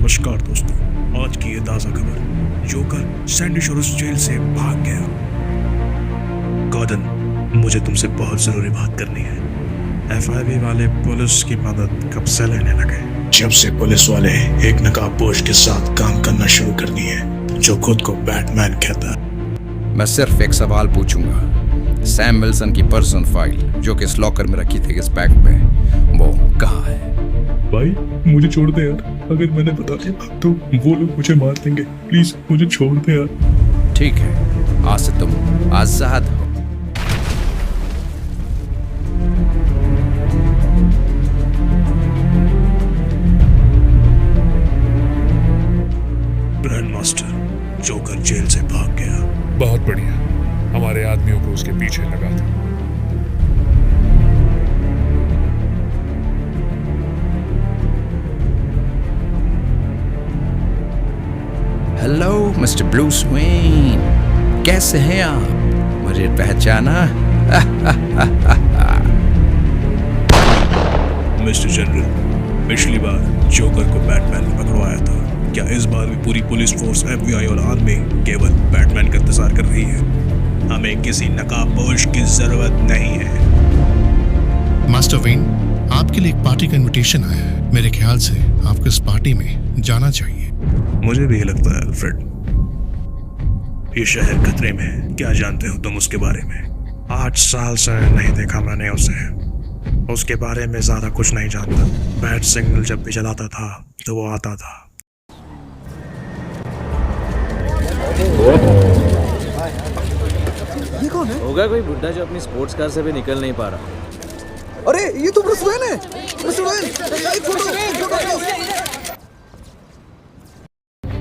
नमस्कार दोस्तों, आज की ये ताज़ा खबर, जोकर सैंडी शोर्स जेल से भाग गया। गॉर्डन, मुझे तुमसे बहुत जरूरी बात करनी है। एफआईबी वाले पुलिस की मदद कब से लेने लगे? जब से पुलिस वाले एक नकाबपोश के साथ काम करना शुरू कर दिए जो खुद को बैटमैन कहता है। मैं सिर्फ एक सवाल पूछूंगा। सैम विल्सन की पर्सनल फाइल जो कि इस लॉकर में रखी थी इस बैग में, वो कहाँ है? भाई मुझे छोड़ दे यार, अगर मैंने बता दिया तो वो लोग मुझे मार देंगे। प्लीज मुझे छोड़ दे यार। ठीक है, आज से तुम आजाद हो। ग्रैंड मास्टर, जोकर जेल से भाग गया। बहुत बढ़िया, हमारे आदमियों को उसके पीछे लगा था। हेलो मिस्टर ब्रूस वेन, कैसे हैं आप? मुझे पहचाना? मिस्टर जनरल, पिछली बार जोकर को बैटमैन ने पकड़वाया था। क्या इस बार भी पूरी पुलिस फोर्स, एफबीआई और आर्मी केवल बैटमैन का इंतजार कर रही है? हमें किसी नकाबपोश की जरूरत नहीं है। मास्टर वेन, आपके लिए एक पार्टी का इनविटेशन आया है। मेरे ख्याल से आपको इस पार्टी में जाना चाहिए। मुझे भी लगता है अल्फ्रेड, ये शहर खतरे में है। क्या जानते हो तुम उसके बारे में? 8 साल से नहीं देखा मैंने उसे। उसके बारे में ज्यादा कुछ नहीं जानता। बैट सिग्नल जब भी चलाता था तो वो आता था। ये कौन है? होगा कोई बुड्ढा जो अपनी स्पोर्ट्स कार से भी निकल नहीं पा रहा। अरे ये तो ब्रूस वेन है। ब्रूस वेन, एक फोटो।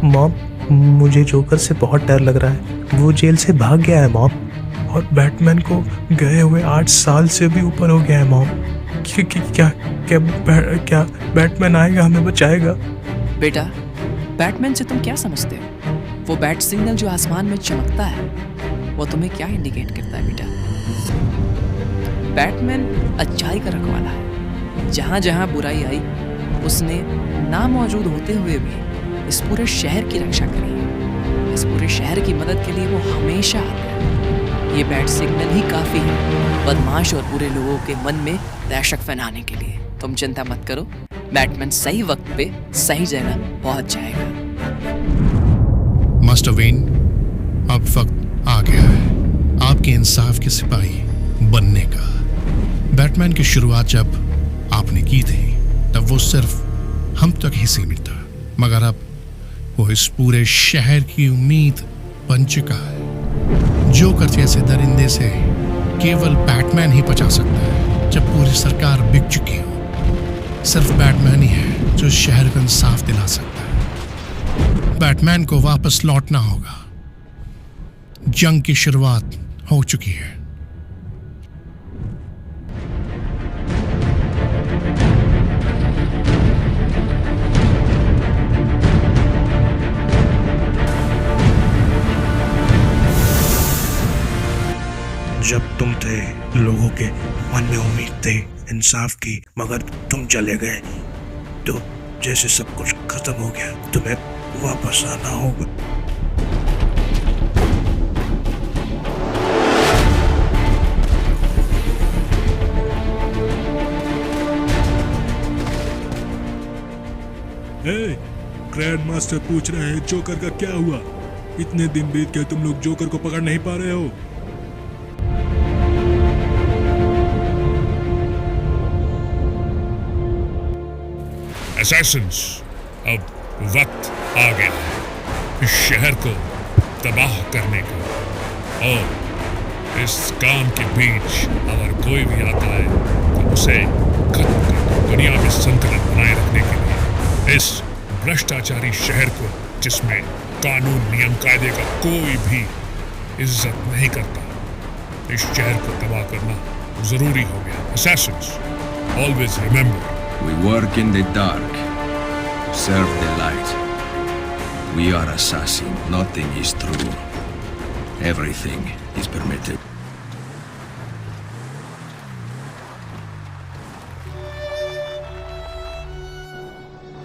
मॉम, मुझे जोकर से बहुत डर लग रहा है। वो जेल से भाग गया है मॉम, और बैटमैन को गए हुए 8 साल से भी ऊपर हो गया है मॉम। क्या बैटमैन आएगा, हमें बचाएगा? बेटा, बैटमैन से तुम क्या समझते हो? वो बैट सिग्नल जो आसमान में चमकता है वो तुम्हें क्या इंडिकेट करता है बेटा? बैटमैन अच्छाई का रखवाला है। जहाँ जहाँ बुराई आई उसने ना मौजूद होते हुए भी इस पूरे शहर की रक्षा करी है। इस पूरे शहर की मदद के लिए वो हमेशा आता है। ये बैट सिग्नल ही काफ़ी है बदमाश और बुरे लोगों के मन में दहशत फैलाने के लिए। तुम चिंता मत करो, बैटमैन सही वक्त पे सही जगह पहुंच जाएगा। मास्टर वेन, अब वक्त आ गया है आपके इंसाफ के सिपाही बनने का। बैटमैन की शुरुआत जब आपने की थी तब वो सिर्फ हम तक ही सीमित था, मगर अब वो इस पूरे शहर की उम्मीद बन चुका है। जोकर जैसे दरिंदे से केवल बैटमैन ही बचा सकता है। जब पूरी सरकार बिक चुकी हो, सिर्फ बैटमैन ही है जो शहर को इंसाफ दिला सकता है। बैटमैन को वापस लौटना होगा। जंग की शुरुआत हो चुकी है। जब तुम थे, लोगों के मन में उम्मीद थे इंसाफ की, मगर तुम चले गए तो जैसे सब कुछ खत्म हो गया। तुम्हें वापस आना होगा। ग्रैंड मास्टर पूछ रहे हैं जोकर का क्या हुआ? इतने दिन बीत गए, तुम लोग जोकर को पकड़ नहीं पा रहे हो। असैसिन्स, अब वक्त आ गया है इस शहर को तबाह करने का। और इस काम के बीच अगर कोई भी आता है तो उसे खत्म कर, दुनिया में संतुलन बनाए रखने के लिए इस भ्रष्टाचारी शहर को, जिसमें कानून नियम कायदे का कोई भी इज्जत नहीं करता, इस शहर को तबाह करना जरूरी हो गया। Assassins, always remember. We work in the dark, serve the light. We are assassin. Nothing is true. Everything is permitted.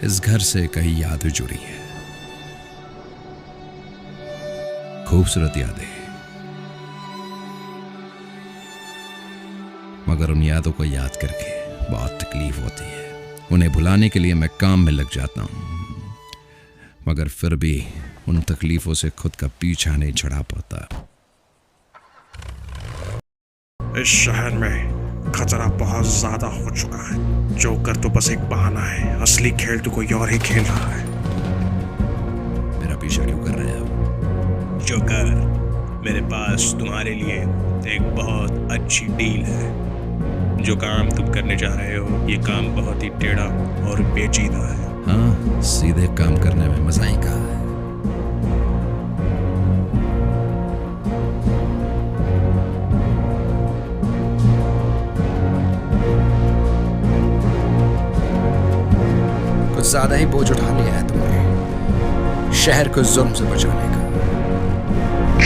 इस घर से कई यादें जुड़ी हैं, खूबसूरत यादें, मगर उन यादों को याद करके बहुत तकलीफ होती है। उन्हें भुलाने के लिए मैं काम में लग जाता हूं, मगर फिर भी उन तकलीफों से खुद का पीछा नहीं छुड़ा पाता। इस शहर में खतरा बहुत ज्यादा हो चुका है। जोकर तो बस एक बहाना है, असली खेल तो कोई और ही खेल रहा है। मेरा पीछा क्यों कर रहे हो? जोकर, मेरे पास तुम्हारे लिए एक बहुत अच्छी डील है। जो काम तुम करने जा रहे हो, ये काम बहुत ही टेढ़ा और पेचीदा है। हाँ, सीधे काम करने में मजा ही कहा है। कुछ ज्यादा ही बोझ उठा लिया है तुमने, शहर को जुल्म से बचाने का।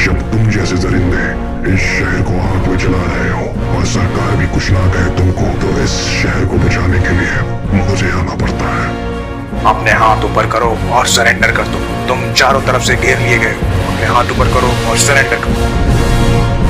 जब तुम जैसे दरिंदे इस शहर को आग में जला रहे हो और सरकार भी कुछ ना कहे तुमको, तो इस शहर को बचाने के लिए मुझे आना पड़ता है। अपने हाथ ऊपर करो और सरेंडर कर दो। तुम चारों तरफ से घेर लिए गए हो। अपने हाथ ऊपर करो और सरेंडर करो।